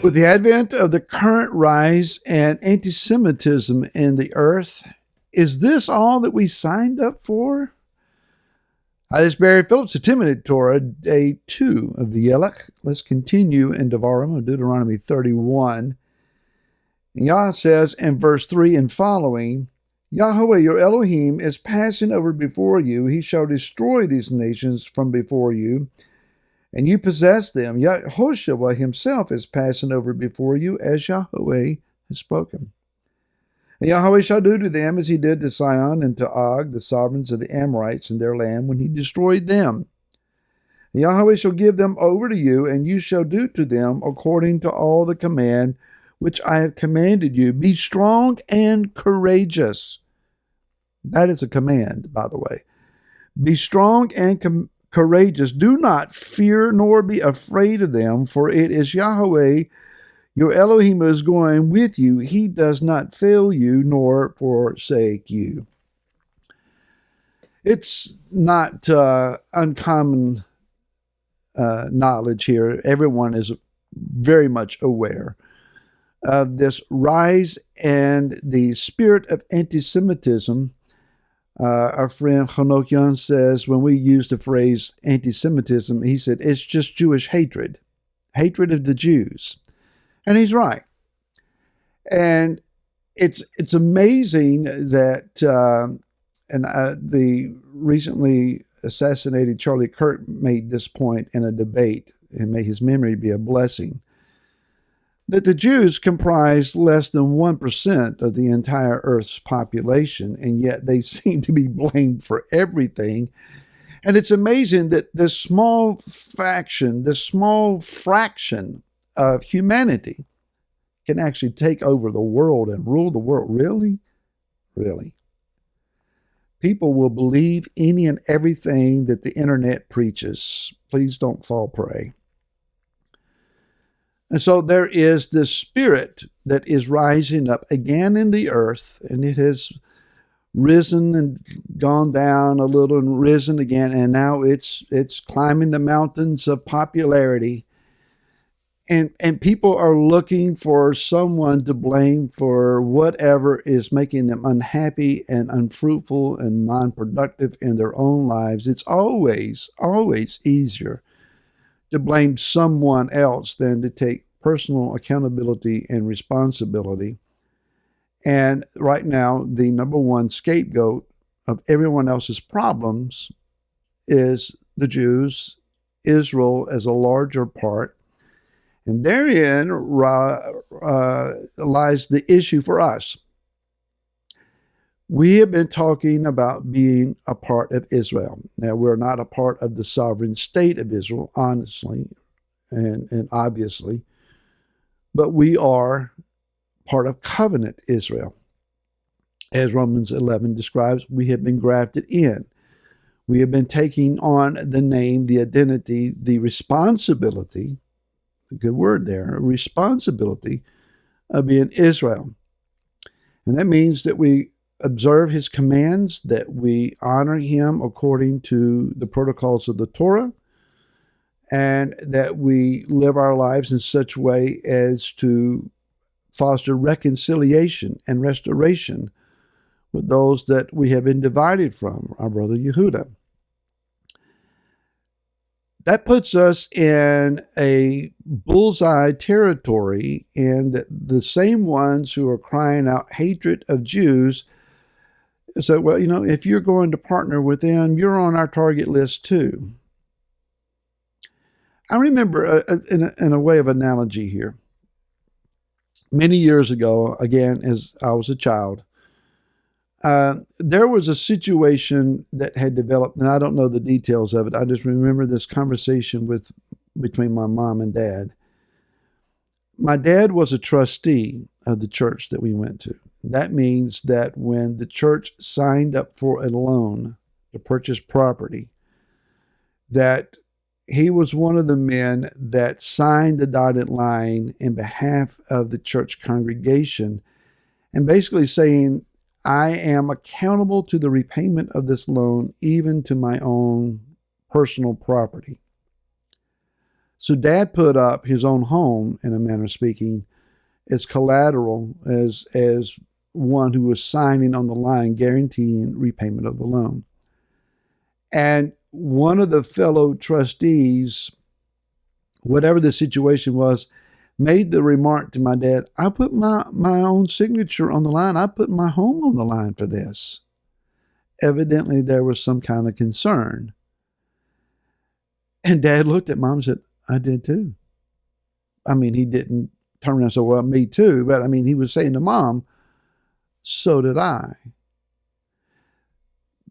With the advent of the current rise and anti-Semitism in the earth, is this all that we signed up for? Hi, this is Barry Phillips of Timothy Torah, day 2 of the Yelech. Let's continue in Devarim, Deuteronomy 31. And Yah says in verse 3 and following, Yahweh your Elohim is passing over before you. He shall destroy these nations from before you, and you possess them. Yahushua himself is passing over before you, as Yahweh has spoken. And Yahweh shall do to them as he did to Sihon and to Og, the sovereigns of the Amorites in their land, when he destroyed them. And Yahweh shall give them over to you, and you shall do to them according to all the command which I have commanded you. Be strong and courageous. That is a command, by the way. Be strong and courageous. Do not fear nor be afraid of them, for it is Yahweh your Elohim is going with you. He does not fail you nor forsake you. It's not uncommon knowledge here. Everyone is very much aware of this rise and the spirit of anti-Semitism. Our friend Hanokian says, when we use the phrase anti-Semitism, he said, it's just Jewish hatred of the Jews. And he's right. And it's amazing that, the recently assassinated Charlie Kirk made this point in a debate, and may his memory be a blessing, that the Jews comprise less than 1% of the entire Earth's population, and yet they seem to be blamed for everything. And it's amazing that this small faction, this small fraction of humanity can actually take over the world and rule the world. Really? Really? People will believe any and everything that the internet preaches. Please don't fall prey. And so there is this spirit that is rising up again in the earth, and it has risen and gone down a little and risen again, and now it's climbing the mountains of popularity. And people are looking for someone to blame for whatever is making them unhappy and unfruitful and non-productive in their own lives. It's always easier to blame someone else than to take personal accountability and responsibility. And right now, the number one scapegoat of everyone else's problems is the Jews, Israel as a larger part. And therein lies the issue for us. We have been talking about being a part of Israel. Now, we're not a part of the sovereign state of Israel, honestly and obviously, but we are part of covenant Israel. As Romans 11 describes, we have been grafted in. We have been taking on the name, the identity, the responsibility, a good word there, responsibility of being Israel. And that means that we observe his commands, that we honor him according to the protocols of the Torah, and that we live our lives in such a way as to foster reconciliation and restoration with those that we have been divided from, our brother Yehuda. That puts us in a bullseye territory, and the same ones who are crying out hatred of Jews say, well, if you're going to partner with them, you're on our target list too. I remember, in a way of analogy here, many years ago, again, as I was a child, there was a situation that had developed, and I don't know the details of it. I just remember this conversation between my mom and dad. My dad was a trustee of the church that we went to. That means that when the church signed up for a loan to purchase property, that he was one of the men that signed the dotted line in behalf of the church congregation, and basically saying, I am accountable to the repayment of this loan, even to my own personal property. So Dad put up his own home, in a manner of speaking, as collateral, as one who was signing on the line, guaranteeing repayment of the loan. And one of the fellow trustees, whatever the situation was, made the remark to my dad, I put my own signature on the line. I put my home on the line for this. Evidently, there was some kind of concern. And Dad looked at Mom and said, I did too. I mean, he didn't turn around and say, well, me too. But I mean, he was saying to Mom, so did I.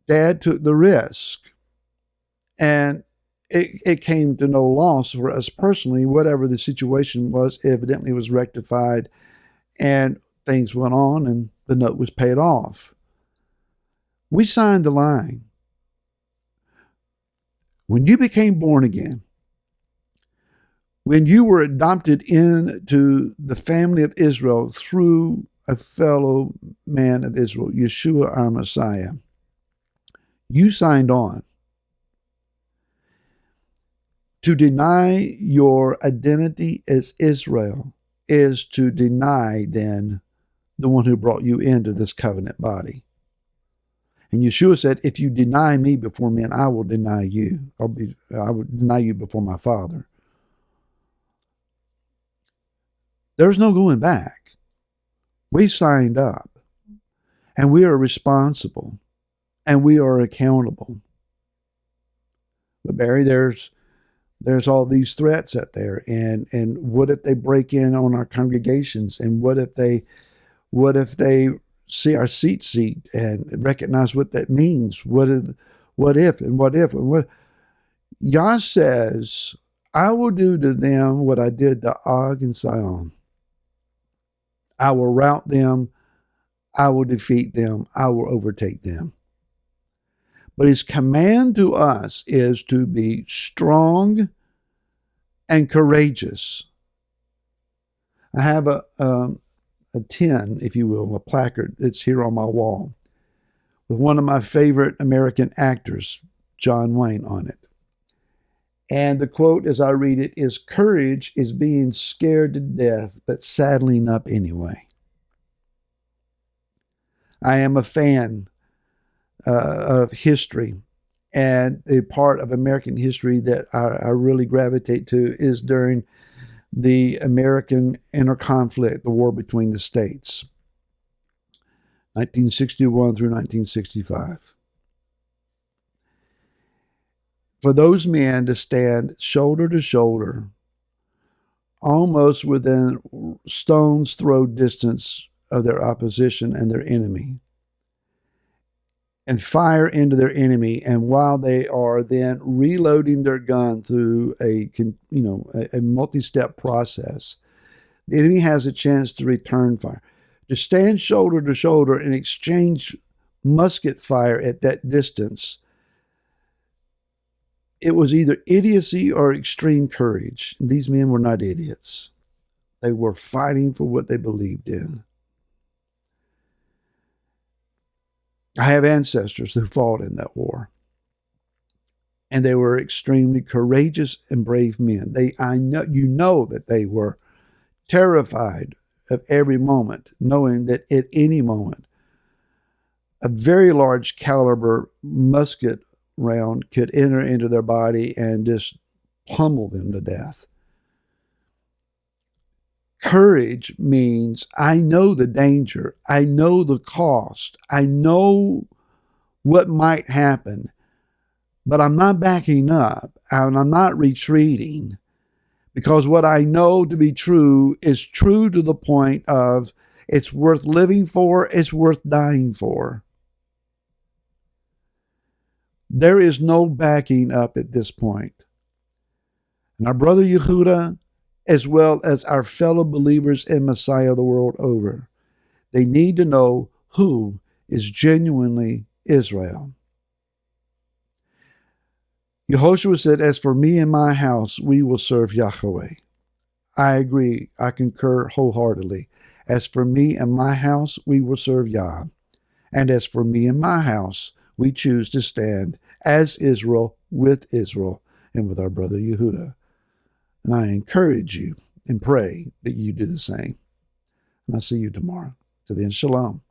Dad took the risk. And it came to no loss for us personally. Whatever the situation was, evidently was rectified, and things went on, and the note was paid off. We signed the line. When you became born again, when you were adopted into the family of Israel through a fellow man of Israel, Yeshua our Messiah, you signed on. To deny your identity as Israel is to deny then the one who brought you into this covenant body. And Yeshua said, if you deny me before men, I will deny you. I will deny you before my Father. There's no going back. We signed up, and we are responsible, and we are accountable. But Barry, there's all these threats out there, and what if they break in on our congregations, and what if they see our seat and recognize what that means? What if? Yah says, I will do to them what I did to Og and Sihon. I will rout them, I will defeat them, I will overtake them. But his command to us is to be strong and courageous. I have a tin, if you will, a placard that's here on my wall with one of my favorite American actors, John Wayne, on it. And the quote as I read it is, courage is being scared to death, but saddling up anyway. I am a fan of history, and a part of American history that I really gravitate to is during the American interconflict, the war between the states, 1961 through 1965. For those men to stand shoulder to shoulder, almost within stone's throw distance of their opposition and their enemy, and fire into their enemy, and while they are then reloading their gun through a multi-step process, the enemy has a chance to return fire. To stand shoulder to shoulder and exchange musket fire at that distance, it was either idiocy or extreme courage. These men were not idiots. They were fighting for what they believed in. I have ancestors who fought in that war, and they were extremely courageous and brave men. I know that they were terrified of every moment, knowing that at any moment, a very large caliber musket round could enter into their body and just pummel them to death. Courage means I know the danger, I know the cost, I know what might happen, but I'm not backing up and I'm not retreating, because what I know to be true is true to the point of it's worth living for, it's worth dying for. There is no backing up at this point. And our brother Yehuda, as well as our fellow believers in Messiah the world over, they need to know who is genuinely Israel. Yehoshua said, as for me and my house, we will serve Yahweh. I agree. I concur wholeheartedly. As for me and my house, we will serve Yah. And as for me and my house, we choose to stand as Israel, with Israel, and with our brother Yehuda. And I encourage you and pray that you do the same. And I'll see you tomorrow. To then, shalom.